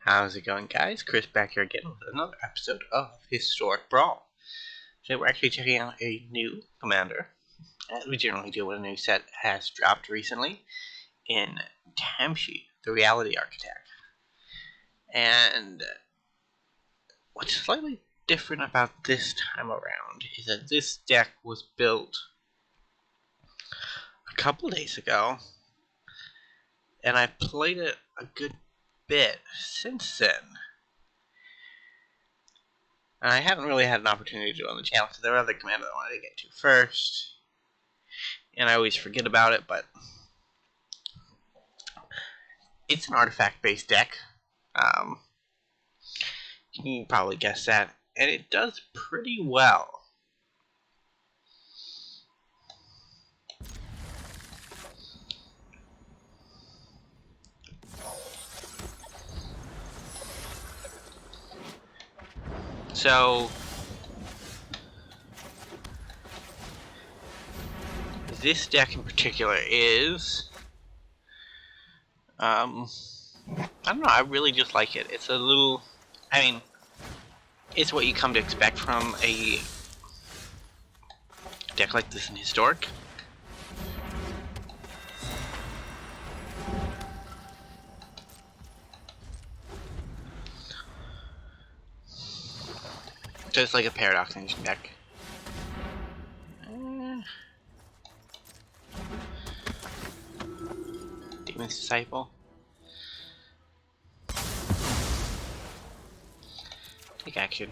How's it going, guys? Chris back here again with another episode of Historic Brawl. Today we're actually checking out a new commander, as we generally do when a new set has dropped recently, in Tameshi, the Reality Architect. And what's slightly different about this time around is that this deck was built a couple days ago, and I've played it a good bit since then. And I haven't really had an opportunity to do it on the channel because there were other commanders I wanted to get to first. And I always forget about it, but it's an artifact-based deck. You can probably guess that. And it does pretty well. So this deck in particular is, I don't know, I really just like it. It's a little, it's what you come to expect from a deck like this in Historic. Just like a Paradox Engine deck. Demon's Disciple. Take action.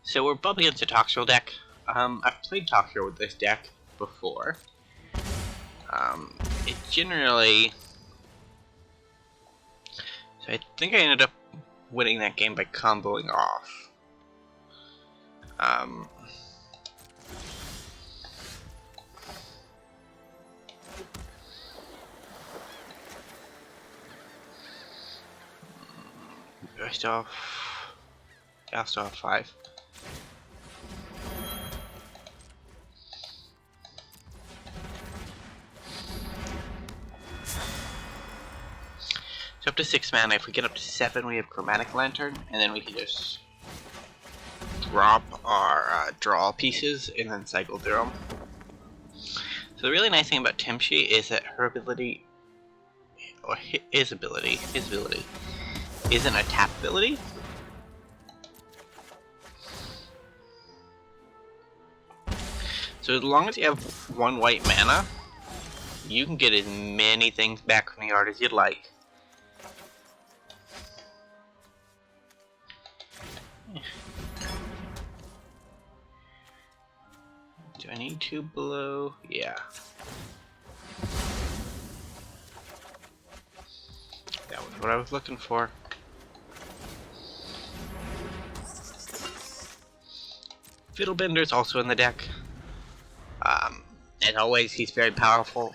So we're bumping into Toxtrol deck. I've played Toxtrol with this deck before. It generally... So I think I ended up winning that game by comboing off. I still have 5. So up to 6 mana. If we get up to 7, we have Chromatic Lantern, and then we can just drop our draw pieces and then cycle through them. So the really nice thing about Tameshi is that her ability, or his ability, isn't a tap ability. So as long as you have 1 white mana, you can get as many things back from the yard as you'd like. Do I need 2 blue? Yeah. That was what I was looking for. Fiddlebender's also in the deck. As always, he's very powerful.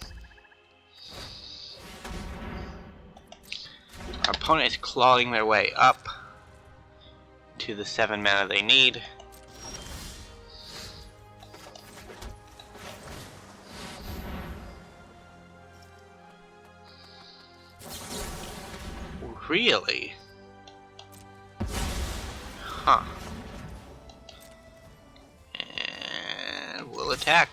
Our opponent is clawing their way up to the 7 mana they need. Really? Huh. And we'll attack.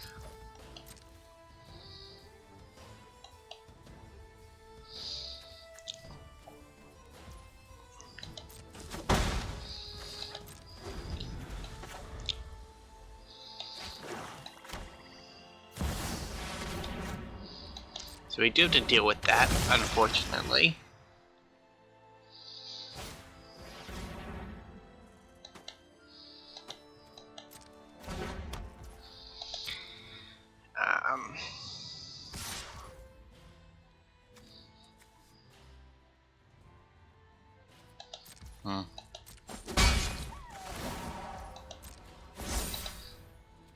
So we do have to deal with that, unfortunately.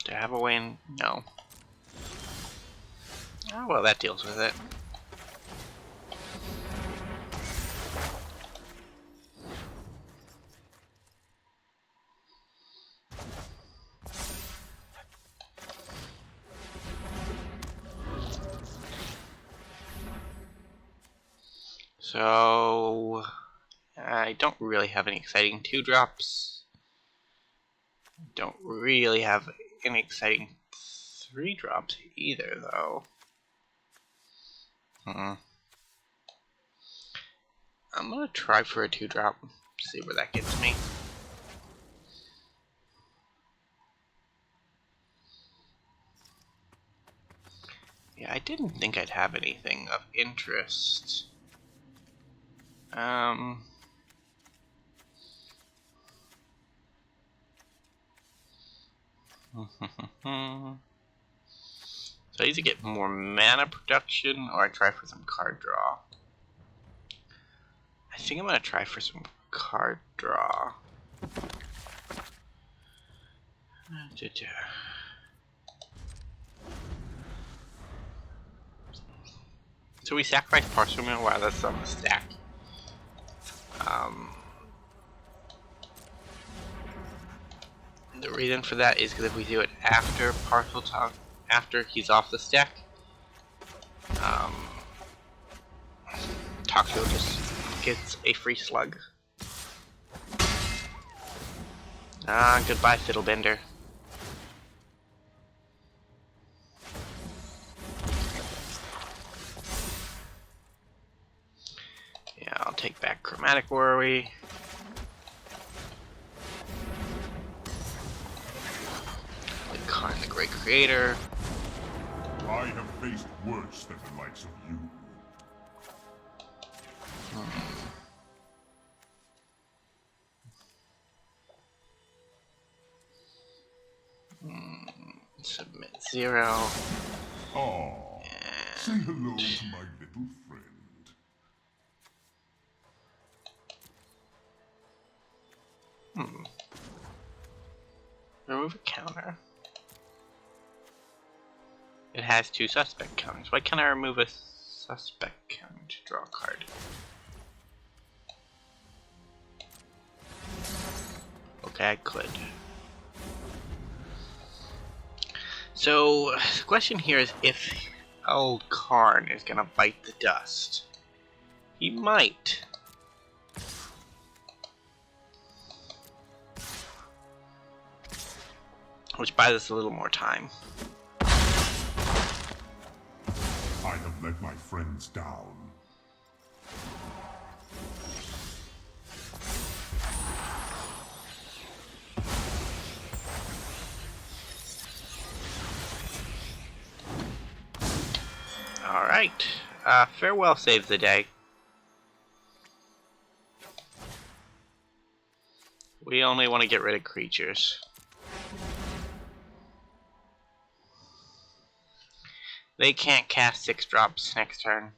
Do I have a way in? No. Oh, well, that deals with it. So I don't really have any exciting 2-drops. Don't really have any exciting 3-drops either, though. I'm gonna try for a 2-drop, see where that gets me. Yeah, I didn't think I'd have anything of interest. So I either get more mana production or I try for some card draw. I think I'm gonna try for some card draw. So we sacrifice Parcel Myr while that's on the stack. The reason for that is because if we do it after after he's off the stack, Toxio just gets a free slug. Goodbye, Fiddlebender. Yeah, I'll take back Chromatic Worry. Karn, the Great Creator. I have faced worse than the likes of you. Submit 0. Oh, say hello to my little friend. Remove a counter. It has 2 suspect counters. Why can't I remove a suspect counter to draw a card? Okay, I could. So, the question here is if old Karn is gonna bite the dust. He might. Which buys us a little more time. I have let my friends down. Alright. Farewell saves the day. We only want to get rid of creatures. They can't cast 6-drops next turn.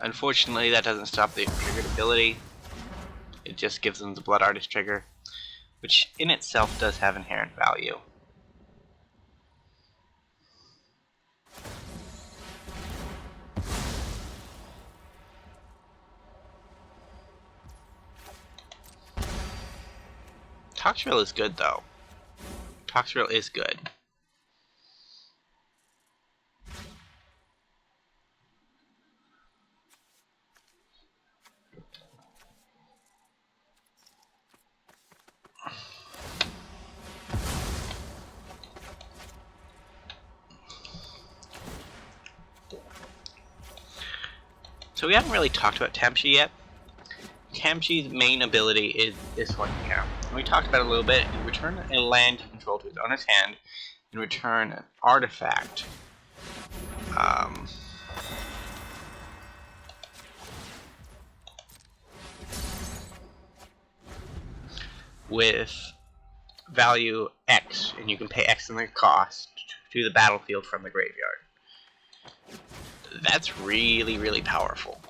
Unfortunately, that doesn't stop the triggered ability. It just gives them the Blood Artist trigger, which in itself does have inherent value. Toxrill is good, though. Toxrill is good. So we haven't really talked about Tameshi yet. Tameshi's main ability is this one here. And we talked about it a little bit. You return a land you control to its owner's hand, and return an artifact. With value X, and you can pay X in the cost to the battlefield from the graveyard. That's really, really powerful.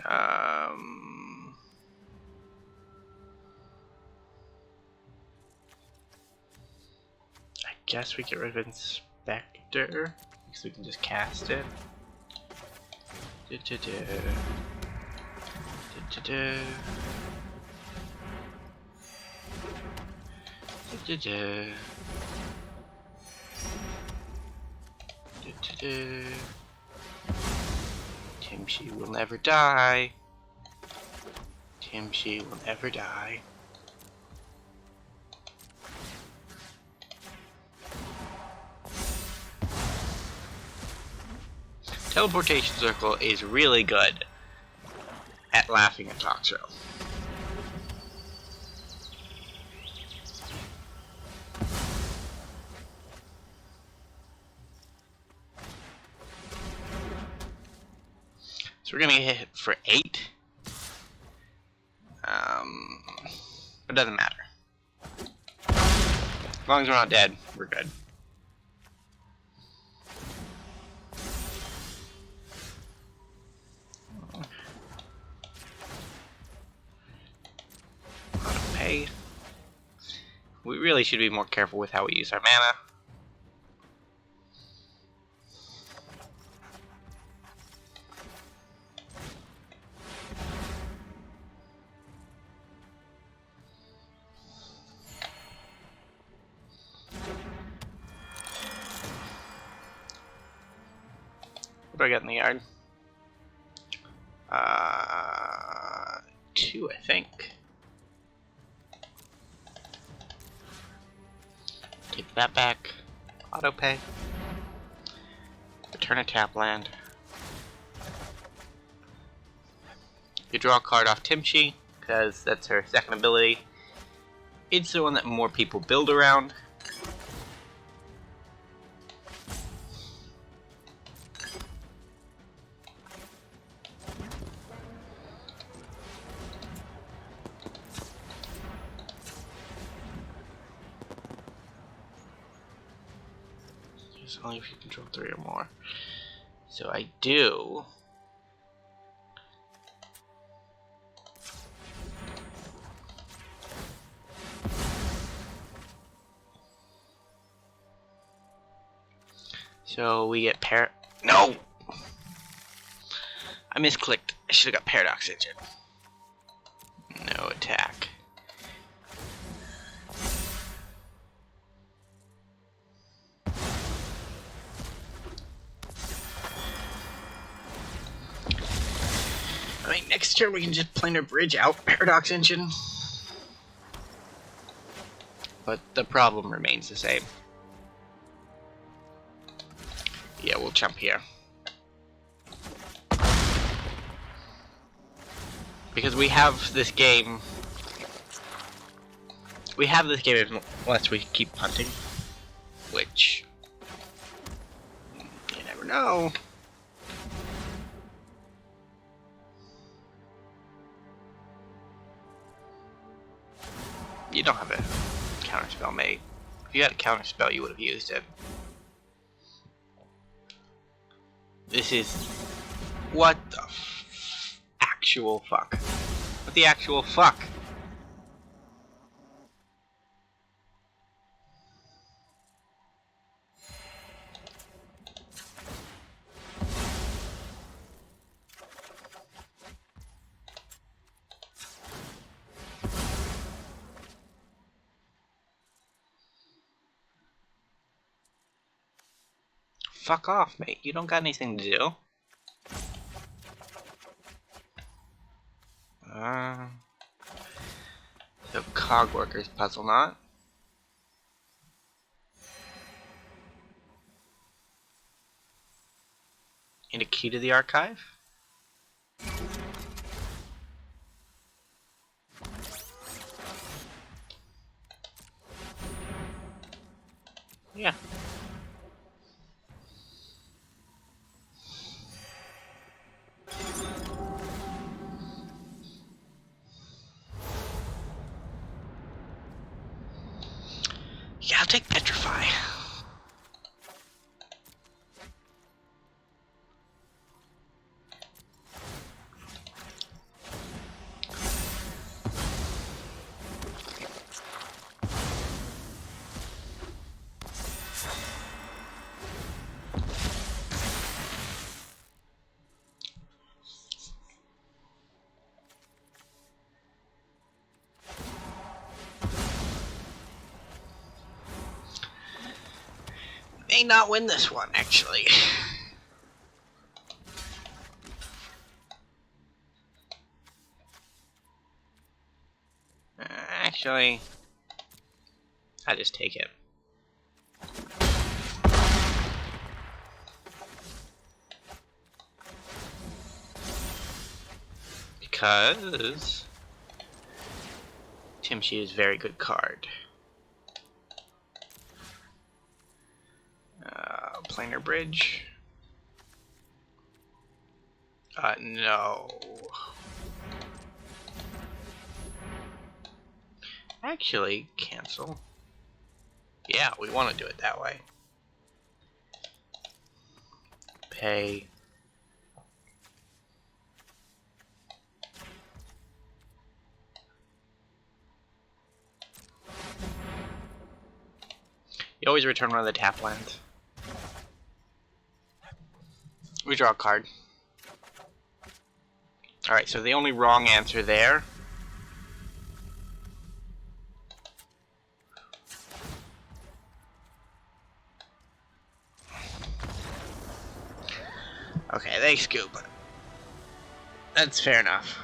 I guess we get rid of Inspector, because we can just cast it. Tameshi will never die. Tameshi will never die. Teleportation Circle is really good at laughing at talk show. So we're gonna get hit for 8. It doesn't matter. As long as we're not dead, we're good. Pay. We really should be more careful with how we use our mana. What do I got in the yard? 2, I think. Take that back. Auto pay. Return a tap land. You draw a card off Tameshi, because that's her second ability. It's the one that more people build around. Only if you control 3 or more. So I do. So we get No! I misclicked. I should have got Paradox Engine. No attack. I mean, next turn we can just planar bridge out Paradox Engine. But the problem remains the same. Yeah, we'll jump here. Because we have this game. We have this game unless we keep punting. Which, you never know. You don't have a counterspell made. If you had a counterspell, you would have used it. This is... What the actual fuck? What the actual fuck? Fuck off, mate. You don't got anything to do. So Cogworker's Puzzleknot. And a key to the archive. Yeah. Yeah, I'll take Petrify. may not win this one, actually. Actually, I just take it. Because Tameshi is a very good card. Planar Bridge. No. Actually, cancel. Yeah, we want to do it that way. Pay. You always return one of the tap lands. We draw a card. Alright, so the only wrong answer there okay, they scoop. That's fair enough.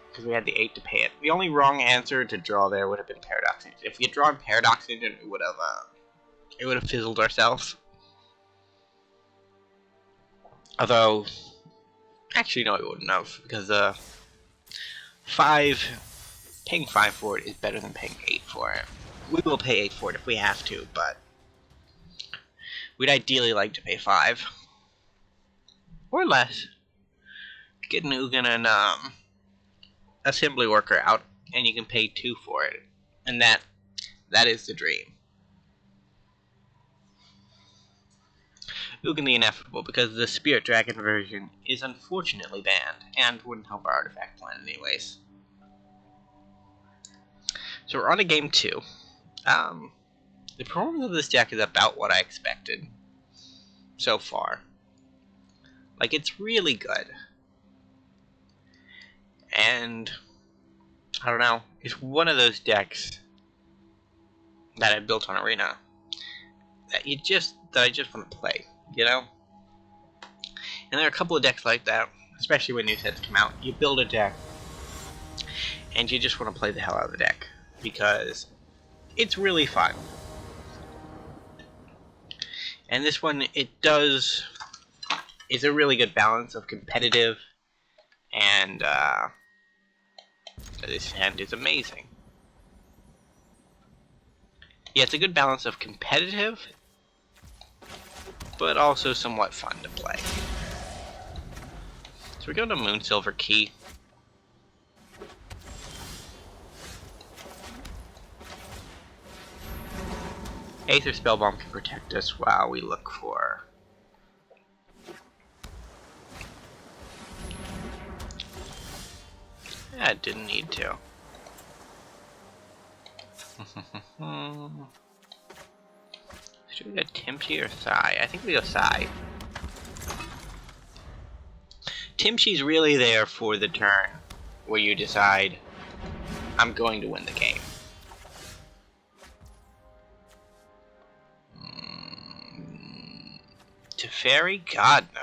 Because we had the 8 to pay it. The only wrong answer to draw there would have been Paradox Engine. If we had drawn Paradox Engine, it would have fizzled ourselves. Although, actually no, it wouldn't have, because paying 5 for it is better than paying 8 for it. We will pay 8 for it if we have to, but we'd ideally like to pay 5 or less. Get an Ugin and assembly worker out, and you can pay 2 for it, and that is the dream. Ugin the Ineffable, because the Spirit Dragon version is unfortunately banned, and wouldn't help our artifact plan anyways. So we're on to game 2. The performance of this deck is about what I expected so far. Like, it's really good. And I don't know, it's one of those decks that I built on Arena that I just want to play, you know? And there are a couple of decks like that, especially when new sets come out. You build a deck and you just want to play the hell out of the deck because it's really fun. And this one, it's a really good balance of competitive and this hand is amazing. Yeah, it's a good balance of competitive, but also somewhat fun to play. So we go to Moonsilver Key. Aether Spellbomb can protect us while we look for it didn't need to. Should we go Tameshi or Sai? I think we go Sai. Tameshi's really there for the turn where you decide, I'm going to win the game. Teferi? God, no.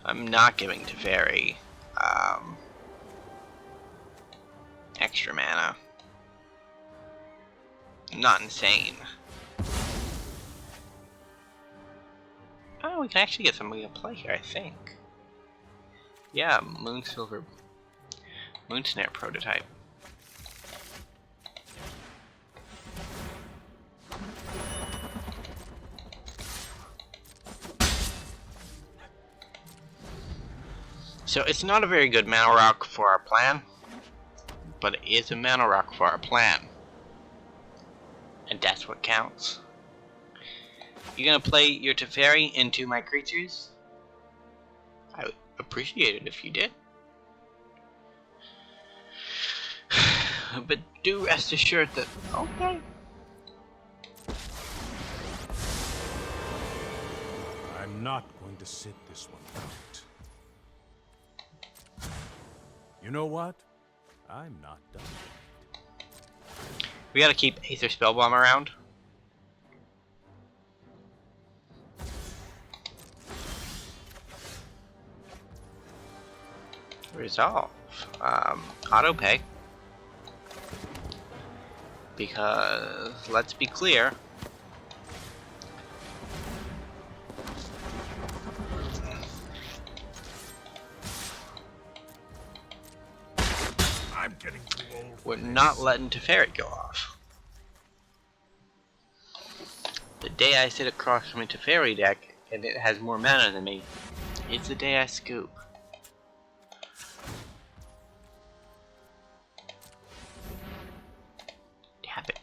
I'm not giving Teferi extra mana. I'm not insane. Oh, we can actually get something to play here, I think. Yeah, Moonsnare Prototype. So it's not a very good mana rock for our plan, but it is a mana rock for our plan. And that's what counts. You gonna play your Teferi into my creatures? I would appreciate it if you did. But do rest assured that, okay. I'm not going to sit this one out. You know what? I'm not done. We gotta keep Aether Spellbomb around. Resolve. Autopay. Because, let's be clear, I'm getting too old. we're not letting Tezzeret go off. The day I sit across from a Tezzeret deck and it has more mana than me, it's the day I scoop. Tap it.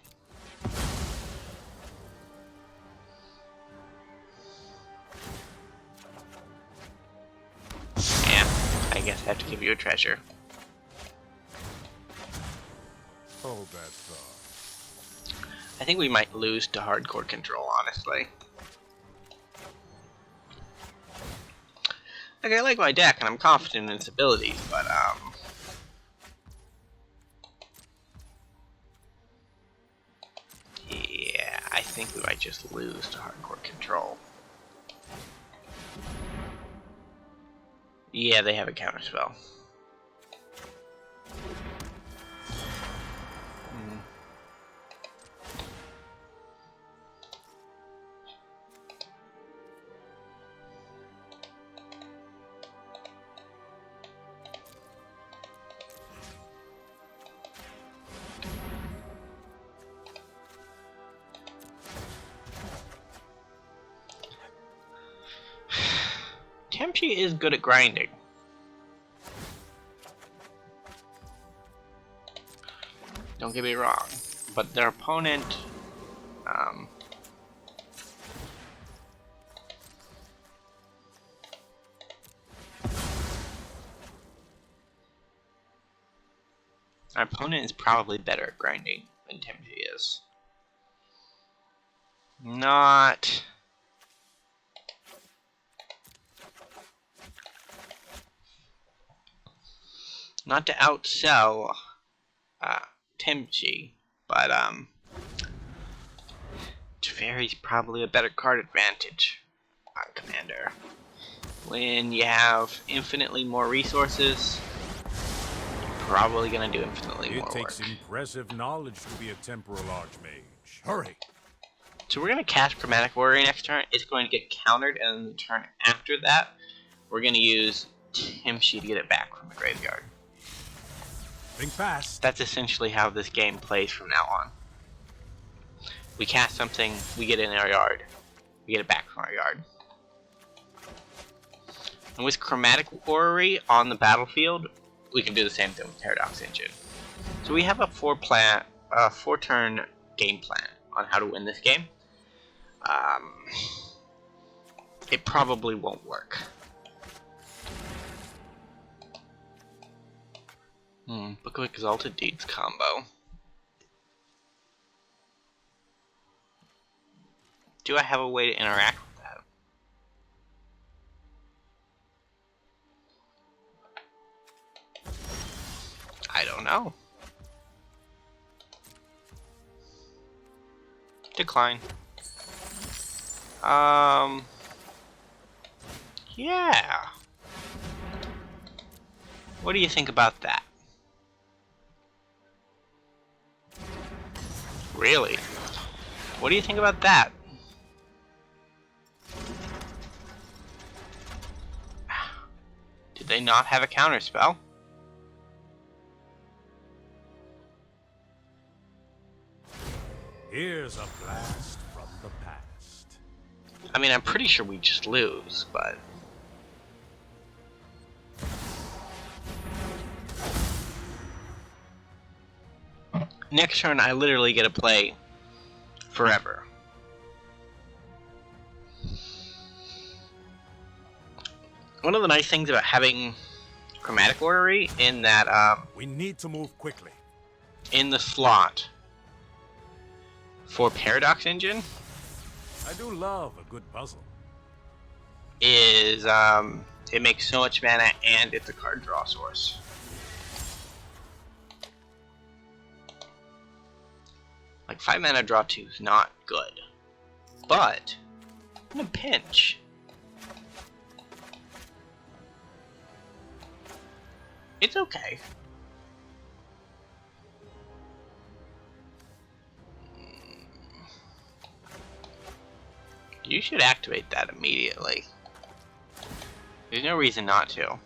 Yeah, I guess I have to give you a treasure. Hold that thought. I think we might lose to hardcore control, honestly. Like, I like my deck and I'm confident in its abilities, but yeah, I think we might just lose to hardcore control. Yeah, they have a counterspell. Tameshi is good at grinding. Don't get me wrong, but their opponent, our opponent is probably better at grinding than Tameshi is. Not to outsell Tameshi, but Teferi's probably a better card advantage on Commander. When you have infinitely more resources, you're probably gonna do infinitely more work. It takes impressive knowledge to be a temporal archmage. Hurry! So we're gonna cast Chromatic Warrior next turn. It's going to get countered, and then the turn after that, we're gonna use Tameshi to get it back from the graveyard. Think fast. That's essentially how this game plays from now on. We cast something, we get it in our yard. We get it back from our yard. And with Chromatic Orrery on the battlefield, we can do the same thing with Paradox Engine. So we have a 4-turn game plan on how to win this game. It probably won't work. Book of Exalted Deeds combo. Do I have a way to interact with that? I don't know. Decline. Yeah. What do you think about that? Really? What do you think about that? Did they not have a counterspell? Here's a blast from the past. I mean, I'm pretty sure we just lose, but... Next turn, I literally get to play forever. One of the nice things about having Chromatic Orrery in that, We need to move quickly. in the slot for Paradox Engine I do love a good puzzle. is, it makes so much mana and it's a card draw source. Like 5 mana draw 2 is not good. But in a pinch, it's okay. You should activate that immediately. There's no reason not to.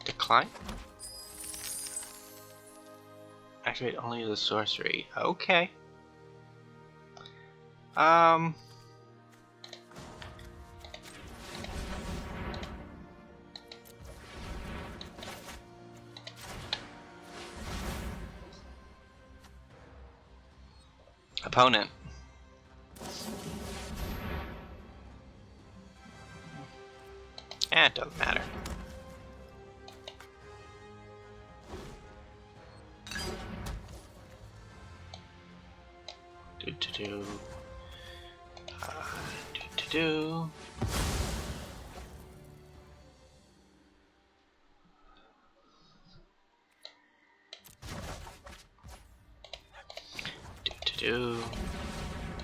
Decline? Activate only the sorcery. Okay. Opponent. It doesn't matter. Do.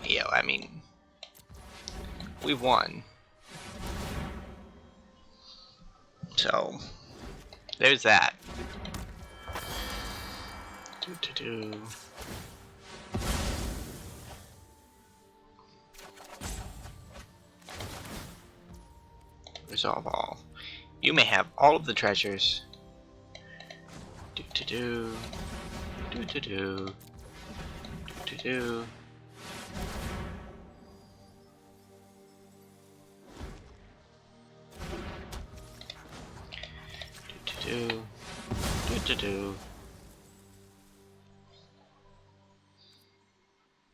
Yeah, I mean, we won. So, there's that. Resolve all. You may have all of the treasures. Do.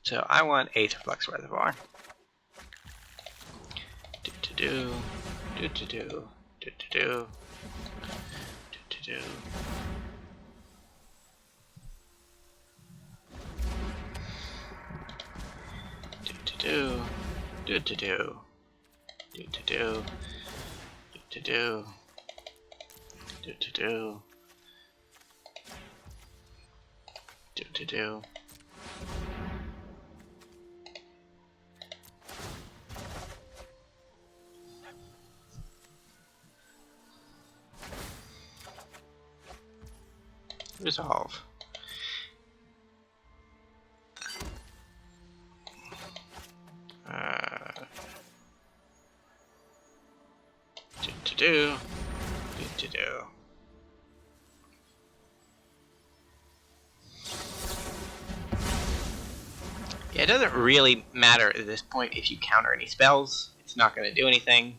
So I want Aether Flux Reservoir. Do. Resolve. Do. Yeah, it doesn't really matter at this point if you counter any spells. It's not going to do anything.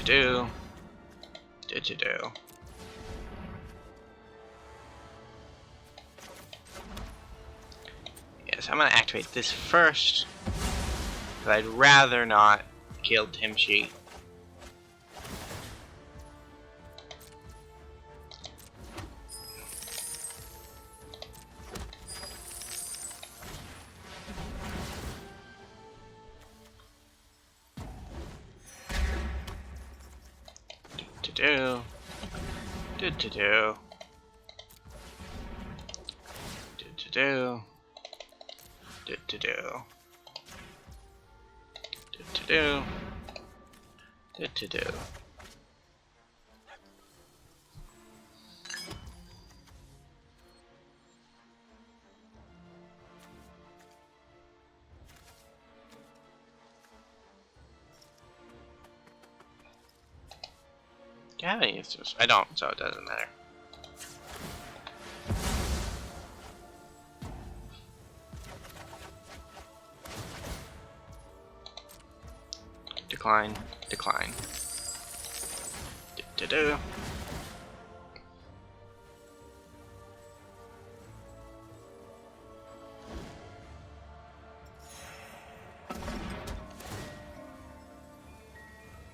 Do. Yes, I'm going to activate this first, but I'd rather not kill Tameshi. Do. Do I have any answers? I don't, so it doesn't matter. Decline. Do.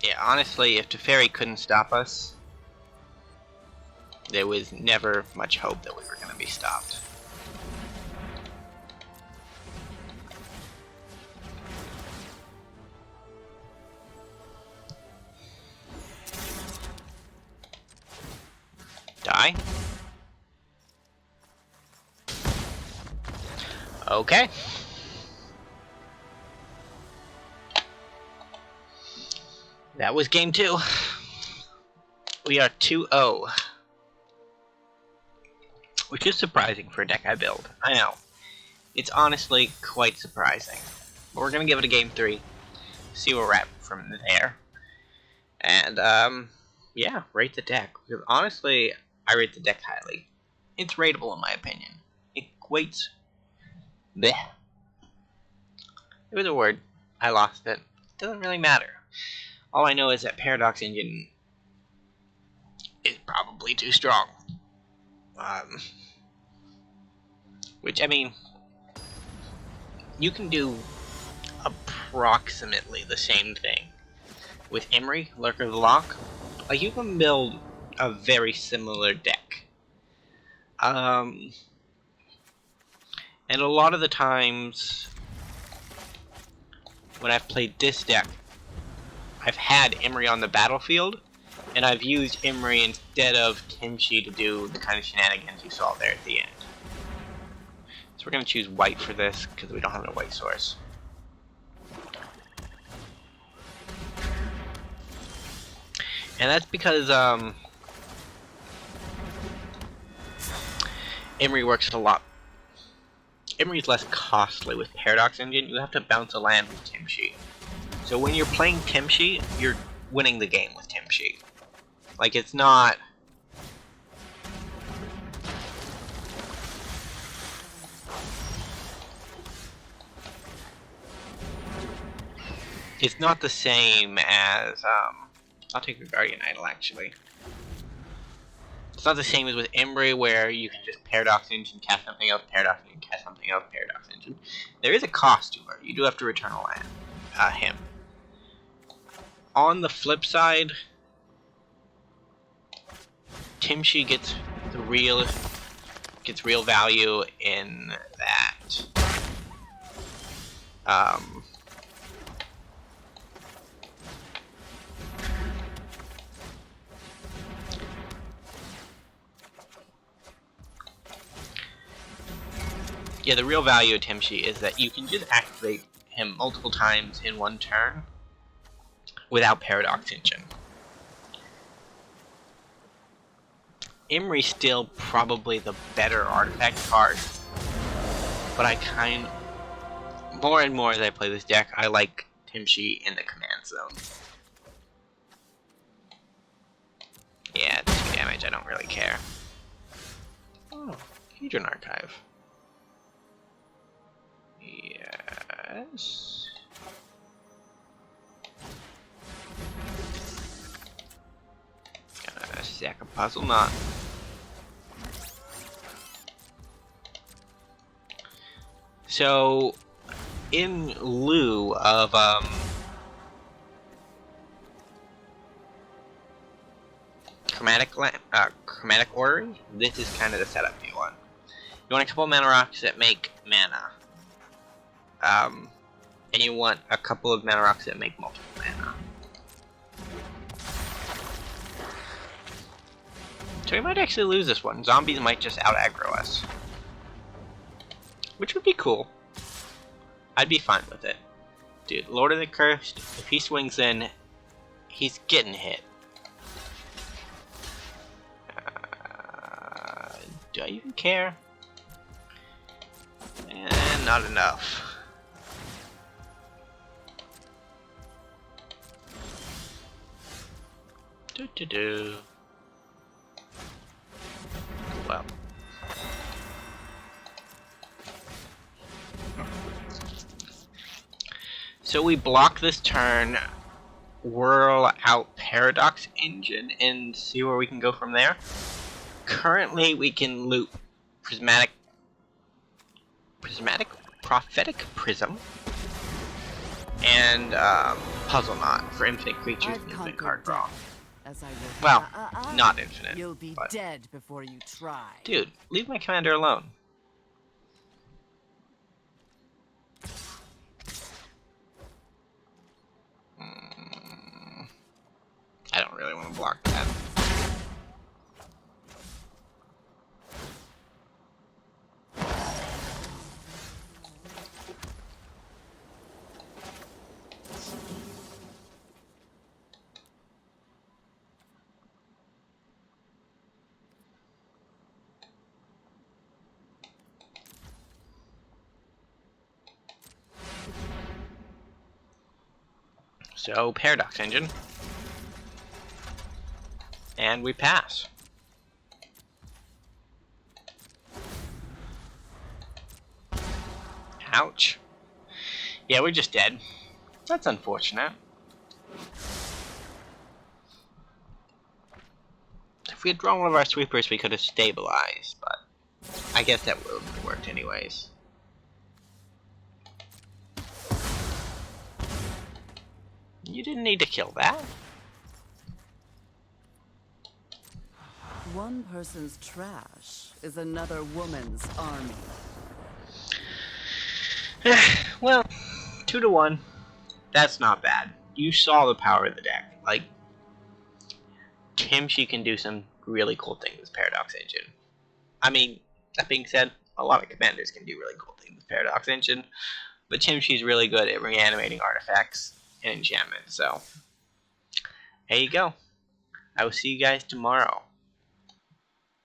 Yeah, honestly, if Teferi couldn't stop us, there was never much hope that we were going to be stopped. Die. Okay. That was game 2. We are 2-0. Which is surprising for a deck I build. I know. It's honestly quite surprising. But we're going to give it a game 3. See where we're at from there. And, yeah, rate the deck. Because honestly, I rate the deck highly. It's rateable in my opinion. It equates... Bleh. It was a word. I lost it. It doesn't really matter. All I know is that Paradox Engine is probably too strong. Which, I mean, you can do approximately the same thing with Emry, Lurker the Loch. Like, you can build a very similar deck. And a lot of the times when I've played this deck, I've had Emry on the battlefield, and I've used Emry instead of Tameshi to do the kind of shenanigans you saw there at the end. So we're going to choose white for this, because we don't have a white source. And that's because, Emry works a lot. Emry's less costly with Paradox Engine. You have to bounce a land with Tameshi. So when you're playing Tameshi, you're winning the game with Tameshi. Like, it's not... It's not the same as, I'll take a Guardian Idol, actually. It's not the same as with Emry, where you can just Paradox Engine, cast something else, Paradox Engine, cast something else, Paradox Engine. There is a cost to her. You do have to return a land. Him. On the flip side, Tameshi gets real value in that. Yeah, the real value of Tameshi is that you can just activate him multiple times in one turn without Paradox Engine. Emry's still probably the better artifact card, but more and more as I play this deck, I like Tameshi in the command zone. Yeah, it's 2 damage, I don't really care. Oh, Hedron Archive. Yes. Got a stack of Puzzleknot. So, in lieu of chromatic orrery, this is kind of the setup you want. You want a couple mana rocks that make mana. And you want a couple of mana rocks that make multiple mana. So we might actually lose this one. Zombies might just out-aggro us. Which would be cool. I'd be fine with it. Dude, Lord of the Cursed, if he swings in, he's getting hit. Do I even care? And not enough. Well. So we block this turn, whirl out Paradox Engine, and see where we can go from there. Currently, we can loot Prophetic Prism, and Puzzleknot for infinite creatures and infinite card draw. as I will. Well, not infinite. You'll be but... dead before you try. Dude, leave my commander alone. I don't really want to block that. So, Paradox Engine. And we pass. Ouch. Yeah, we're just dead. That's unfortunate. If we had drawn one of our sweepers, we could have stabilized, but I guess that would have worked anyways. You didn't need to kill that. One person's trash is another woman's army. Well, 2-1. That's not bad. You saw the power of the deck. Like, Tameshi can do some really cool things with Paradox Engine. I mean, that being said, a lot of commanders can do really cool things with Paradox Engine, but Tameshi's really good at reanimating artifacts and enchantments, so there you go. I will see you guys tomorrow.